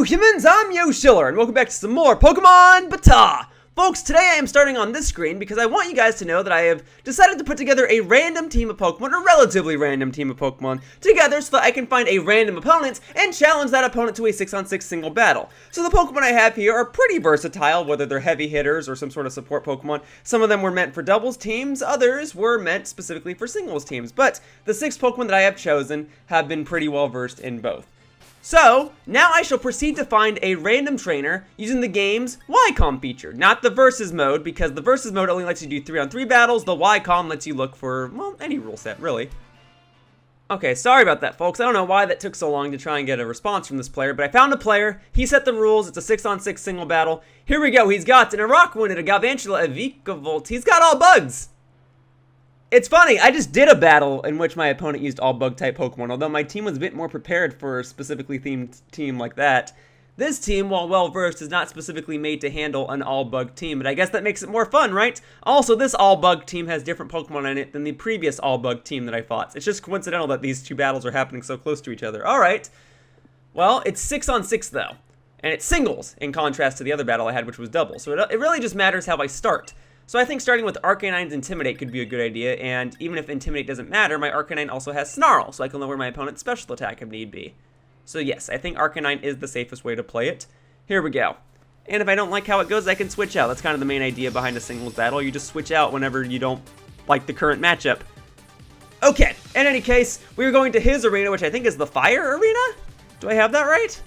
humans, I'm Yoshiller, and welcome back to some more Pokemon BATAW! Folks, today I am starting on this screen because I want you guys to know that I have decided to put together a random team of Pokemon, a relatively random team of Pokemon, together so that I can find a random opponent and challenge that opponent to a 6-on-6 single battle. So the Pokemon I have here are pretty versatile, whether they're heavy hitters or some sort of support Pokemon. Some of them were meant for doubles teams, others were meant specifically for singles teams, but the 6 Pokemon that I have chosen have been pretty well versed in both. So, now I shall proceed to find a random trainer using the game's Y-Com feature. Not the versus mode, because the versus mode only lets you do 3-on-3 battles. The Y-Com lets you look for, well, any rule set, really. Okay, sorry about that, folks. I don't know why that took so long to try and get a response from this player, but I found a player. He set the rules. It's a 6-on-6 single battle. Here we go. He's got an Araquanid, a Galvantula, a Vikavolt. He's got all bugs. It's funny, I just did a battle in which my opponent used all bug-type Pokemon, although my team was a bit more prepared for a specifically themed team like that. This team, while well-versed, is not specifically made to handle an all-bug team, but I guess that makes it more fun, right? Also, this all-bug team has different Pokemon in it than the previous all-bug team that I fought. It's just coincidental that these two battles are happening so close to each other. Alright. Well, it's 6-on-6, though. And it's singles, in contrast to the other battle I had, which was double. So it really just matters how I start. So I think starting with Arcanine's Intimidate could be a good idea, and even if Intimidate doesn't matter, my Arcanine also has Snarl, so I can lower my opponent's special attack if need be. So yes, I think Arcanine is the safest way to play it. Here we go. And if I don't like how it goes, I can switch out. That's kind of the main idea behind a singles battle. You just switch out whenever you don't like the current matchup. Okay, in any case, we're going to his arena, which I think is the Fire Arena? Do I have that right?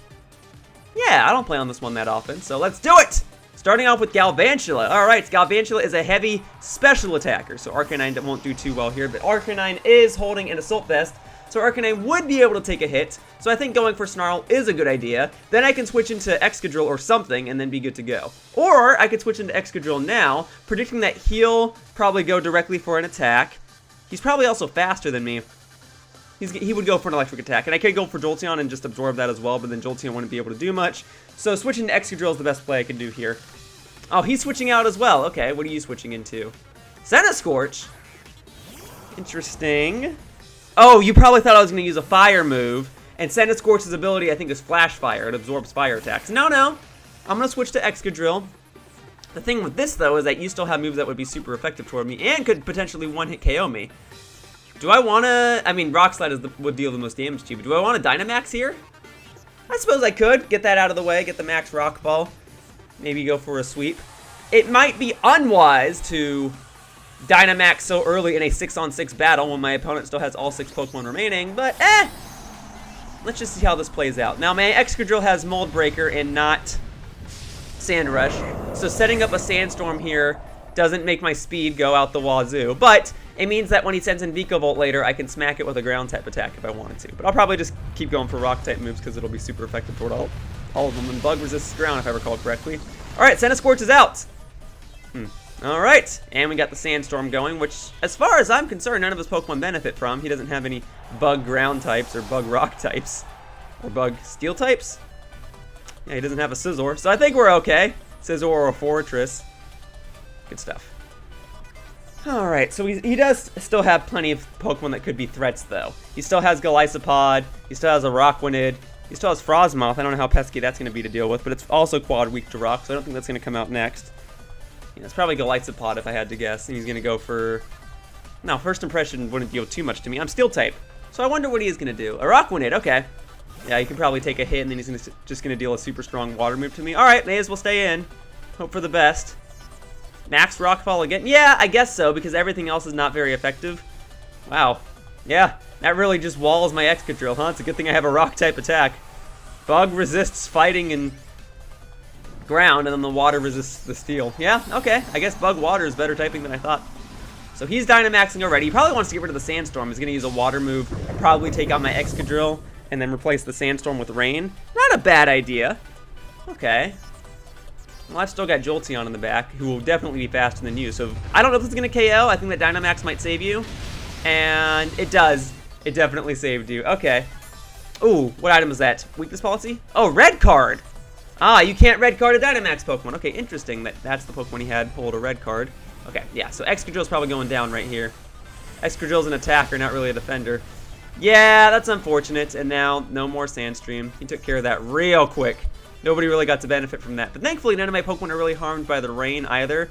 Yeah, I don't play on this one that often, so let's do it! Starting off with Galvantula. Alright, Galvantula is a heavy special attacker, so Arcanine won't do too well here, but Arcanine is holding an Assault Vest, so Arcanine would be able to take a hit, so I think going for Snarl is a good idea. Then I can switch into Excadrill or something and then be good to go. Or I could switch into Excadrill now, predicting that he'll probably go directly for an attack. He's probably also faster than me. He would go for an electric attack, and I could go for Jolteon and just absorb that as well, but then Jolteon wouldn't be able to do much. So switching to Excadrill is the best play I can do here. Oh, he's switching out as well. Okay, what are you switching into? Centiskorch? Interesting. Oh, you probably thought I was going to use a fire move, and Centiskorch's ability, I think, is Flash Fire. It absorbs fire attacks. No, I'm going to switch to Excadrill. The thing with this, though, is that you still have moves that would be super effective toward me and could potentially one-hit KO me. Do I want to... I mean, Rock Slide would deal the most damage to you, but do I want to Dynamax here? I suppose I could. Get that out of the way, get the max Rock Ball. Maybe go for a sweep. It might be unwise to Dynamax so early in a 6-on-6 battle when my opponent still has all 6 Pokemon remaining, but let's just see how this plays out. Now, my Excadrill has Mold Breaker and not Sand Rush, so setting up a Sandstorm here doesn't make my speed go out the wazoo, but it means that when he sends in Vikavolt later, I can smack it with a ground-type attack if I wanted to. But I'll probably just keep going for rock-type moves because it'll be super effective toward all of them. And Bug resists ground, if I recall correctly. Alright, Centiskorch is out! Alright, and we got the Sandstorm going, which, as far as I'm concerned, none of his Pokemon benefit from. He doesn't have any Bug ground types or Bug rock types. Or Bug steel types? Yeah, he doesn't have a Scizor, so I think we're okay. Scizor or a Fortress. Good stuff. Alright, so he does still have plenty of Pokemon that could be threats, though. He still has Golisopod, he still has Araquanid, he still has Frosmoth. I don't know how pesky that's going to be to deal with, but it's also quad weak to rock, so I don't think that's going to come out next. Yeah, it's probably Golisopod if I had to guess, and he's going to go for... No, first impression wouldn't deal too much to me. I'm Steel type, so I wonder what he is going to do. Araquanid, okay. Yeah, he can probably take a hit, and then he's just going to deal a super strong water move to me. Alright, may as well stay in. Hope for the best. Max Rockfall again? Yeah, I guess so, because everything else is not very effective. Wow. Yeah, that really just walls my Excadrill, huh? It's a good thing I have a rock-type attack. Bug resists fighting and ground, and then the water resists the steel. Yeah, okay. I guess Bug Water is better typing than I thought. So he's Dynamaxing already. He probably wants to get rid of the Sandstorm. He's going to use a water move, probably take out my Excadrill, and then replace the Sandstorm with Rain. Not a bad idea. Okay. Well, I've still got Jolteon in the back, who will definitely be faster than you. So I don't know if it's going to KO. I think that Dynamax might save you. And it does. It definitely saved you. Okay. Ooh, what item is that? Weakness policy? Oh, red card. Ah, you can't red card a Dynamax Pokemon. Okay, interesting that that's the Pokemon he had hold a red card. Okay, yeah, so Excadrill's probably going down right here. Excadrill's an attacker, not really a defender. Yeah, that's unfortunate. And now, no more Sandstream. He took care of that real quick. Nobody really got to benefit from that. But thankfully, none of my Pokemon are really harmed by the rain either.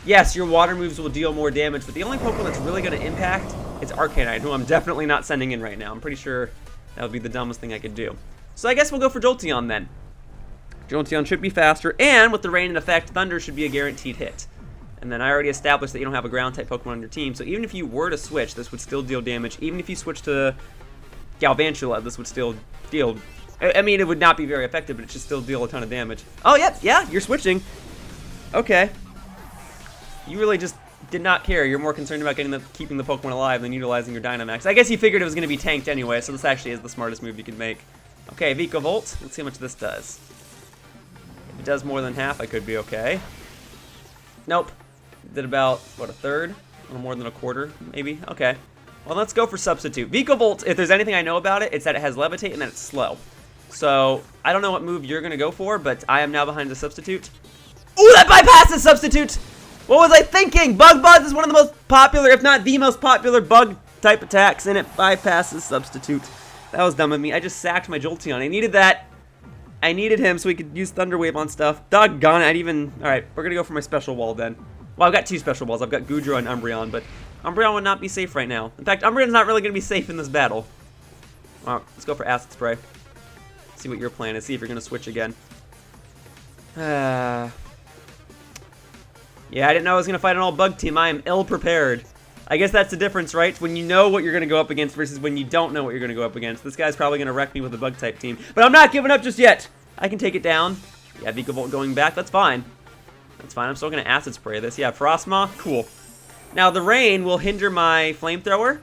Yes, your water moves will deal more damage, but the only Pokemon that's really going to impact is Arcanine, who I'm definitely not sending in right now. I'm pretty sure that would be the dumbest thing I could do. So I guess we'll go for Jolteon then. Jolteon should be faster, and with the rain in effect, Thunder should be a guaranteed hit. And then I already established that you don't have a ground-type Pokemon on your team, so even if you were to switch, this would still deal damage. Even if you switch to Galvantula, this would still deal... I mean, it would not be very effective, but it should still deal a ton of damage. Oh, yep, yeah, you're switching. Okay. You really just did not care. You're more concerned about keeping the Pokemon alive than utilizing your Dynamax. I guess you figured it was going to be tanked anyway, so this actually is the smartest move you can make. Okay, Vikavolt. Let's see how much this does. If it does more than half, I could be okay. Nope. It did about, what, a third? A little more than a quarter, maybe? Okay. Well, let's go for Substitute. Vikavolt, if there's anything I know about it, it's that it has Levitate and that it's slow. So, I don't know what move you're going to go for, but I am now behind the Substitute. Ooh, that bypasses Substitute! What was I thinking? Bug Buzz is one of the most popular, if not the most popular bug-type attacks, and it bypasses Substitute. That was dumb of me. I just sacked my Jolteon. I needed that. I needed him so he could use Thunder Wave on stuff. Doggone it, Alright, we're going to go for my Special Wall then. Well, I've got two Special Walls. I've got Goodra and Umbreon, but Umbreon would not be safe right now. In fact, Umbreon's not really going to be safe in this battle. Alright, let's go for Acid Spray. See what your plan is. See if you're going to switch again. Yeah, I didn't know I was going to fight an all-bug team. I am ill-prepared. I guess that's the difference, right? When you know what you're going to go up against versus when you don't know what you're going to go up against. This guy's probably going to wreck me with a bug-type team. But I'm not giving up just yet. I can take it down. Yeah, Vikavolt going back. That's fine. That's fine. I'm still going to Acid Spray this. Yeah, Frosmoth. Cool. Now, the rain will hinder my Flamethrower.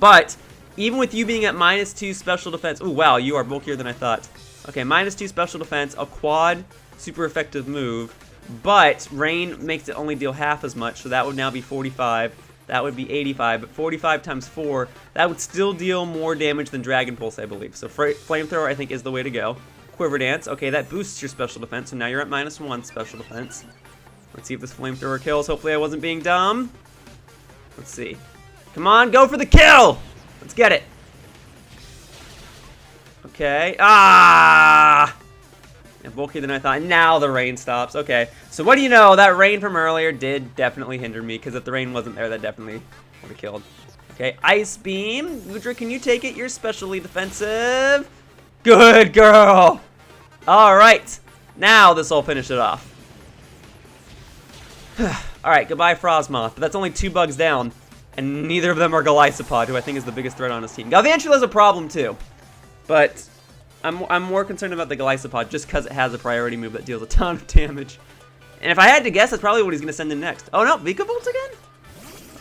But even with you being at -2 special defense... Ooh, wow, you are bulkier than I thought. Okay, -2 special defense, a quad super effective move. But rain makes it only deal half as much, so that would now be 45. That would be 85, but 45 times 4, that would still deal more damage than Dragon Pulse, I believe. So Flamethrower, I think, is the way to go. Quiver Dance, okay, that boosts your special defense, so now you're at -1 special defense. Let's see if this Flamethrower kills. Hopefully I wasn't being dumb. Let's see. Come on, go for the kill! Let's get it. Okay. Ah! Yeah, bulkier than I thought. Now the rain stops. Okay. So what do you know? That rain from earlier did definitely hinder me, because if the rain wasn't there, that definitely would have killed. Okay. Ice Beam. Goodra, can you take it? You're specially defensive. Good girl. All right. Now this will finish it off. All right. Goodbye, Frosmoth. But that's only 2 bugs down, and neither of them are Golisopod, who I think is the biggest threat on his team. Galvantula is a problem too, but I'm more concerned about the Golisopod just because it has a priority move that deals a ton of damage. And if I had to guess, that's probably what he's going to send in next. Oh no, Vikavolt again?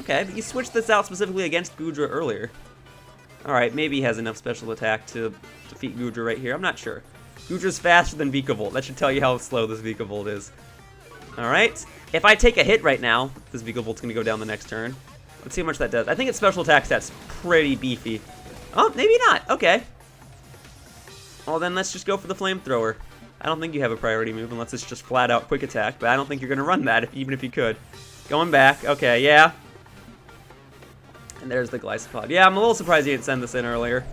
Okay, but you switched this out specifically against Goodra earlier. Alright, maybe he has enough special attack to defeat Goodra right here. I'm not sure. Goodra's faster than Vikavolt. That should tell you how slow this Vikavolt is. Alright, if I take a hit right now, this Vikavolt's going to go down the next turn. Let's see how much that does. I think its special attack stat's pretty beefy. Oh, maybe not. Okay. Well, then let's just go for the Flamethrower. I don't think you have a priority move unless it's just flat out quick attack, but I don't think you're going to run that, even if you could. Going back. Okay, yeah. And there's the Golisopod. Yeah, I'm a little surprised you didn't send this in earlier.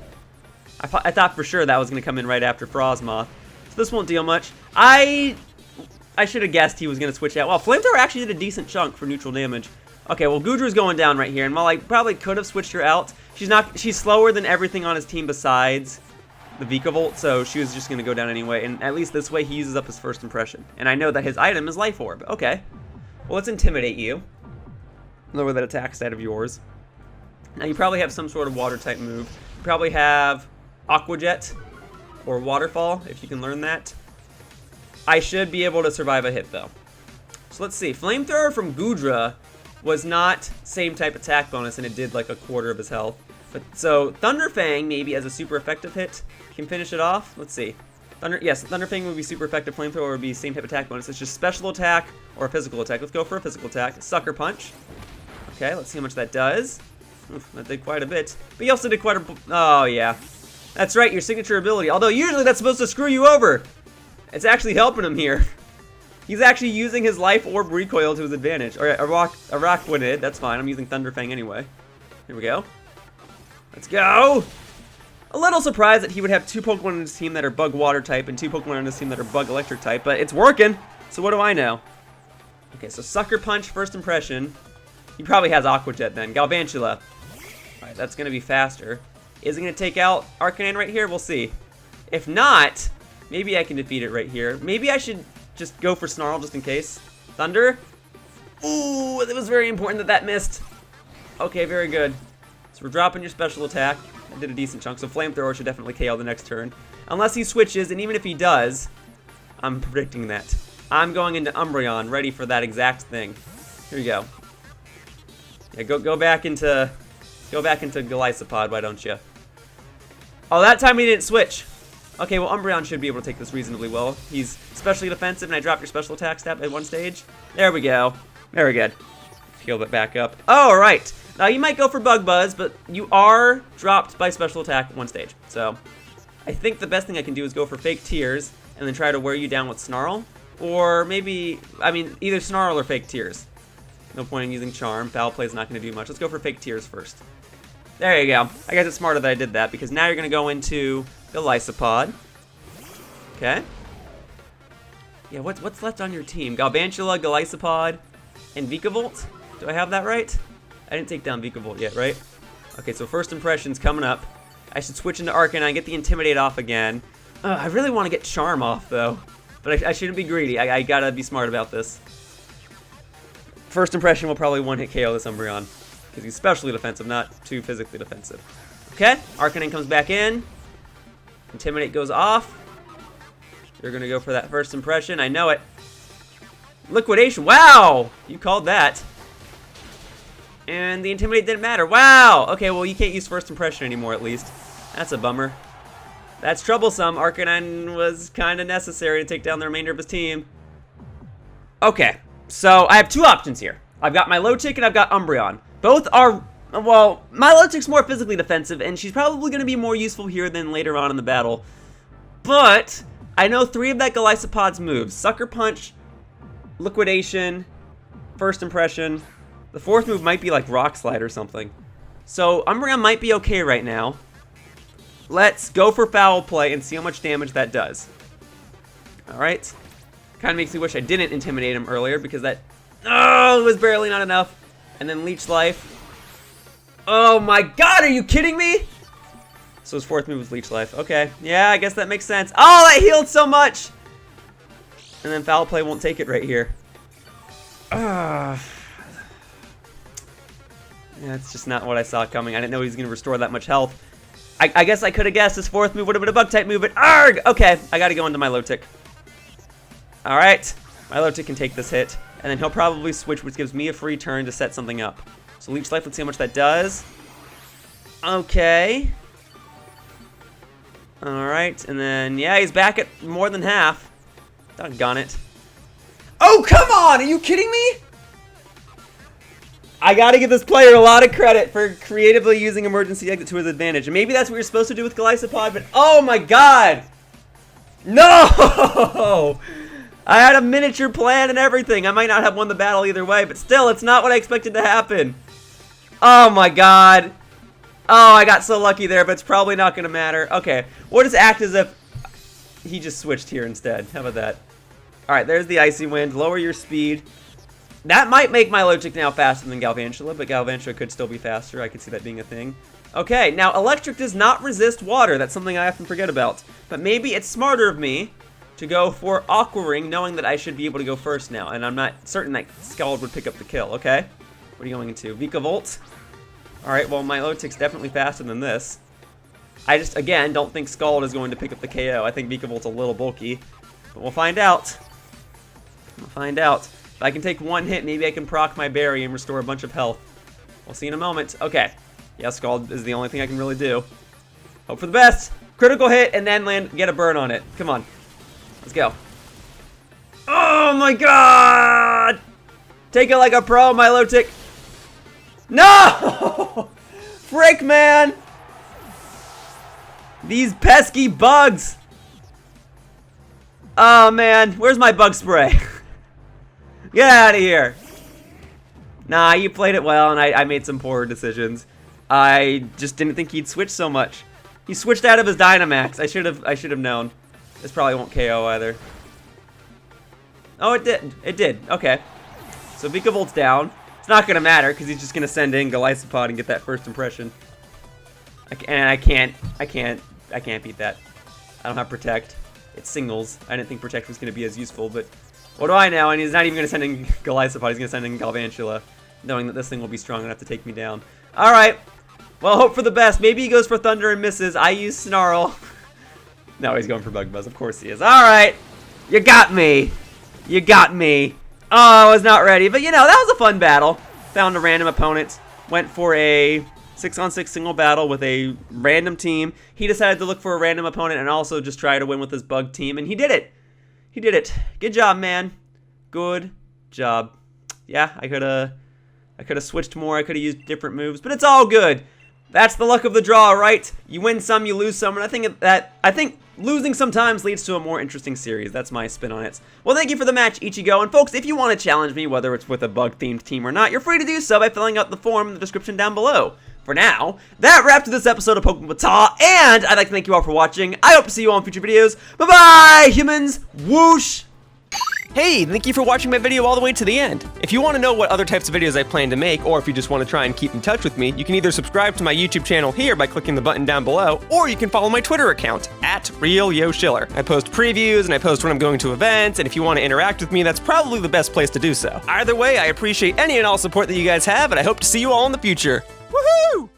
I thought for sure that was going to come in right after Frosmoth. So this won't deal much. I should have guessed he was going to switch out. Well, Flamethrower actually did a decent chunk for neutral damage. Okay, well, Goodra's going down right here, and while I probably could have switched her out, she's slower than everything on his team besides the Vikavolt, so she was just going to go down anyway, and at least this way he uses up his first impression. And I know that his item is Life Orb. Okay. Well, let's Intimidate you. Lower that attack stat of yours. Now, you probably have some sort of Water-type move. You probably have Aqua Jet or Waterfall, if you can learn that. I should be able to survive a hit, though. So let's see. Flamethrower from Goodra was not same type attack bonus, and it did like a quarter of his health. But so Thunder Fang maybe as a super effective hit can finish it off. Let's see. Yes, Thunder Fang would be super effective. Flamethrower would be same type attack bonus. It's just special attack or a physical attack. Let's go for a physical attack. Sucker Punch. Okay, let's see how much that does. Oof, that did quite a bit. But you also did quite a... Oh, yeah. That's right, your signature ability. Although usually that's supposed to screw you over. It's actually helping him here. He's actually using his Life Orb recoil to his advantage. Alright, Araquanid. That's fine. I'm using Thunder Fang anyway. Here we go. Let's go. A little surprised that he would have 2 Pokemon in his team that are Bug Water type and 2 Pokemon in his team that are Bug Electric type, but it's working. So what do I know? Okay, so Sucker Punch, first impression. He probably has Aqua Jet then. Galvantula. Alright, that's going to be faster. Is it going to take out Arcanine right here? We'll see. If not, maybe I can defeat it right here. Maybe I should just go for Snarl just in case. Thunder. Ooh, it was very important that that missed. Okay, very good. So we're dropping your special attack. I did a decent chunk, so Flamethrower should definitely KO the next turn. Unless he switches, and even if he does, I'm predicting that. I'm going into Umbreon, ready for that exact thing. Here you go. Yeah, go back into Golisopod, why don't you? Oh, that time he didn't switch. Okay, well Umbreon should be able to take this reasonably well. He's specially defensive, and I dropped your special attack step at one stage. There we go. Very good. Heal it back up. Oh, all right. Now you might go for Bug Buzz, but you are dropped by special attack at one stage. So I think the best thing I can do is go for Fake Tears and then try to wear you down with Snarl. Or maybe, I mean, either Snarl or Fake Tears. No point in using Charm. Foul Play is not going to do much. Let's go for Fake Tears first. There you go. I guess it's smarter that I did that because now you're going to go into Golisopod. Okay. Yeah, what's left on your team? Galvantula, Golisopod, and Vikavolt? Do I have that right? I didn't take down Vikavolt yet, right? Okay, so first impression's coming up. I should switch into Arcanine, get the Intimidate off again. I really want to get Charm off, though. But I shouldn't be greedy. I gotta be smart about this. First impression will probably one-hit KO this Umbreon. Because he's specially defensive, not too physically defensive. Okay, Arcanine comes back in. Intimidate goes off. You're gonna go for that first impression. I know it. Liquidation. Wow! You called that. And the Intimidate didn't matter. Wow! Okay, well, you can't use first impression anymore, at least. That's a bummer. That's troublesome. Arcanine was kind of necessary to take down the remainder of his team. Okay, so I have 2 options here. I've got Milotic and I've got Umbreon. Both are, well, Milotic's more physically defensive, and she's probably going to be more useful here than later on in the battle. But I know 3 of that Golisopod's moves. Sucker Punch, Liquidation, First Impression. The 4th move might be like Rock Slide or something. So Umbreon might be okay right now. Let's go for Foul Play and see how much damage that does. Alright. Kind of makes me wish I didn't Intimidate him earlier because that... Oh, it was barely not enough. And then Leech Life. Oh my god, are you kidding me? So his 4th move was Leech Life. Okay. Yeah, I guess that makes sense. Oh, that healed so much! And then Foul Play won't take it right here. Yeah, it's just not what I saw coming. I didn't know he was going to restore that much health. I guess I could have guessed his 4th move would have been a Bug-type move, but ARG! Okay, I gotta go into Milotic. Alright, Milotic can take this hit, and then he'll probably switch, which gives me a free turn to set something up. So Leech Life, let's see how much that does. Okay. Alright, and then, yeah, he's back at more than half. Doggone it. Oh, come on! Are you kidding me? I gotta give this player a lot of credit for creatively using Emergency Exit to his advantage. And maybe that's what you're supposed to do with Golisopod, but oh my god! No! I had a miniature plan and everything. I might not have won the battle either way, but still, it's not what I expected to happen. Oh my god. Oh, I got so lucky there, but it's probably not gonna matter. Okay, we'll just act as if he just switched here instead. How about that? Alright, there's the Icy Wind. Lower your speed. That might make Milotic now faster than Galvantula, but Galvantula could still be faster. I could see that being a thing. Okay, now Electric does not resist water. That's something I often forget about. But maybe it's smarter of me to go for Aqua Ring, knowing that I should be able to go first now. And I'm not certain that Scald would pick up the kill, okay? What are you going into? Vikavolt? Alright, well, Milotic's definitely faster than this. I just, again, don't think Scald is going to pick up the KO. I think Vikavolt's a little bulky. But we'll find out. We'll find out. If I can take one hit, maybe I can proc my berry and restore a bunch of health. We'll see in a moment. Okay. Yeah, Scald is the only thing I can really do. Hope for the best. Critical hit and then get a burn on it. Come on. Let's go. Oh my god! Take it like a pro, Milotic. No! Frick, man! These pesky bugs! Oh man, where's my bug spray? Get out of here! Nah, you played it well, and I made some poor decisions. I just didn't think he'd switch so much. He switched out of his Dynamax. I should have known. This probably won't KO either. Oh, it did. It did. Okay. So Vikavolt's down. It's not gonna matter because he's just gonna send in Golisopod and get that first impression. I can't beat that. I don't have Protect. It's singles. I didn't think Protect was gonna be as useful, but what do I know? And he's not even gonna send in Golisopod. He's gonna send in Galvantula, knowing that this thing will be strong enough to take me down. All right. Well, hope for the best. Maybe he goes for Thunder and misses. I use Snarl. No, he's going for Bug Buzz. Of course he is. All right. You got me. You got me. Oh, I was not ready. But, you know, that was a fun battle. Found a random opponent. Went for a 6-on-6 single battle with a random team. He decided to look for a random opponent and also just try to win with his bug team. And he did it. He did it. Good job, man. Good job. Yeah, I could have switched more. I could have used different moves. But it's all good. That's the luck of the draw, right? You win some, you lose some, and I think losing sometimes leads to a more interesting series. That's my spin on it. Well, thank you for the match, Ichigo. And folks, if you want to challenge me, whether it's with a bug-themed team or not, you're free to do so by filling out the form in the description down below. For now, that wraps this episode of Pokemon BATAW, and I'd like to thank you all for watching. I hope to see you all in future videos. Bye-bye, humans! Whoosh! Hey, thank you for watching my video all the way to the end. If you want to know what other types of videos I plan to make, or if you just want to try and keep in touch with me, you can either subscribe to my YouTube channel here by clicking the button down below, or you can follow my Twitter account, @RealYoshiller. I post previews, and I post when I'm going to events, and if you want to interact with me, that's probably the best place to do so. Either way, I appreciate any and all support that you guys have, and I hope to see you all in the future. Woohoo!